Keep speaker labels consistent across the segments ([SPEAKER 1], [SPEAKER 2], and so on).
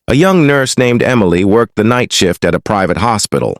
[SPEAKER 1] A young nurse named Emily worked the night shift at a private hospital,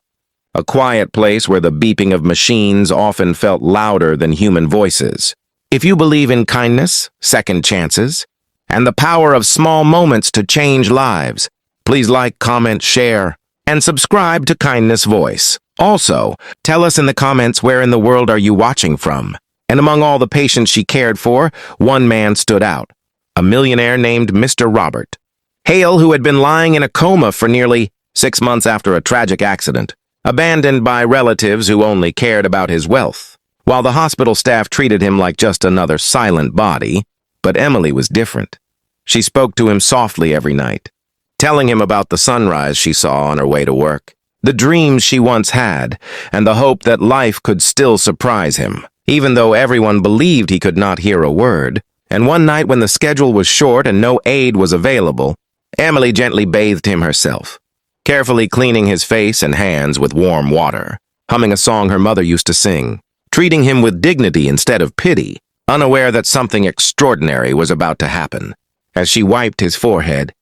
[SPEAKER 1] a quiet place where the beeping of machines often felt louder than human voices. If you believe in kindness, second chances, and the power of small moments to change lives, please like, comment, share, and subscribe to Kindness Voice. Also, tell us in the comments where in the world are you watching from. And among all the patients she cared for, one man stood out, a millionaire named Mr. Robert Hale, who had been lying in a coma for nearly 6 months after a tragic accident, abandoned by relatives who only cared about his wealth. While the hospital staff treated him like just another silent body, but Emily was different. She spoke to him softly every night, telling him about the sunrise she saw on her way to work, the dreams she once had, and the hope that life could still surprise him, even though everyone believed he could not hear a word. And one night when the schedule was short and no aid was available, Emily gently bathed him herself, carefully cleaning his face and hands with warm water, humming a song her mother used to sing, treating him with dignity instead of pity, unaware that something extraordinary was about to happen. As she wiped his forehead,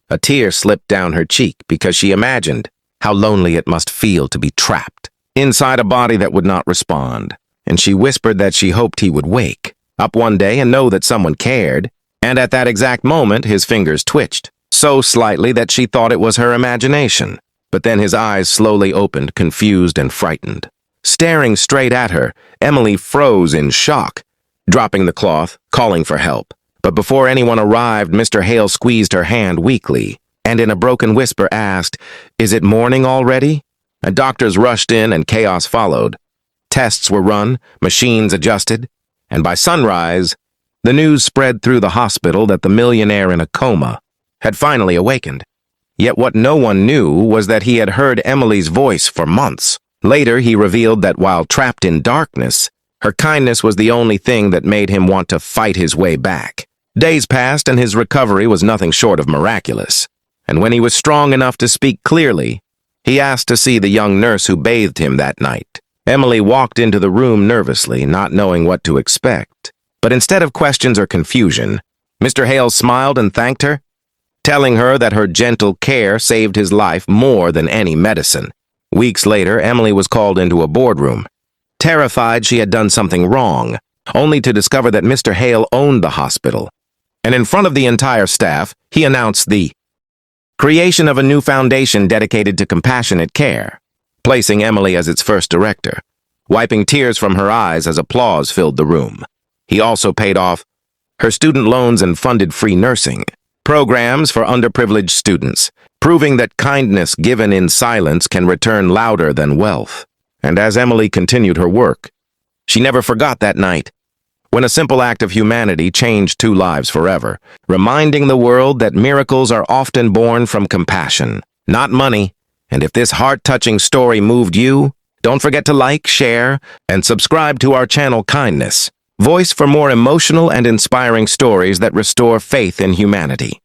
[SPEAKER 1] a tear slipped down her cheek because she imagined how lonely it must feel to be trapped inside a body that would not respond, and she whispered that she hoped he would wake up one day and know that someone cared, and at that exact moment his fingers twitched, so slightly that she thought it was her imagination. But then his eyes slowly opened, confused and frightened. Staring straight at her, Emily froze in shock, dropping the cloth, calling for help. But before anyone arrived, Mr. Hale squeezed her hand weakly, and in a broken whisper asked, "Is it morning already?" And doctors rushed in and chaos followed. Tests were run, machines adjusted, and by sunrise, the news spread through the hospital that the millionaire in a coma had finally awakened. Yet what no one knew was that he had heard Emily's voice for months. Later, he revealed that while trapped in darkness, her kindness was the only thing that made him want to fight his way back. Days passed and his recovery was nothing short of miraculous. And when he was strong enough to speak clearly, he asked to see the young nurse who bathed him that night. Emily walked into the room nervously, not knowing what to expect. But instead of questions or confusion, Mr. Hale smiled and thanked her, telling her that her gentle care saved his life more than any medicine. Weeks later, Emily was called into a boardroom, terrified she had done something wrong, only to discover that Mr. Hale owned the hospital. And in front of the entire staff, he announced the creation of a new foundation dedicated to compassionate care, placing Emily as its first director, wiping tears from her eyes as applause filled the room. He also paid off her student loans and funded free nursing programs for underprivileged students, proving that kindness given in silence can return louder than wealth. And as Emily continued her work, she never forgot that night, when a simple act of humanity changed 2 lives forever, reminding the world that miracles are often born from compassion, not money. And if this heart-touching story moved you, don't forget to like, share, and subscribe to our channel Kindness Voice for more emotional and inspiring stories that restore faith in humanity.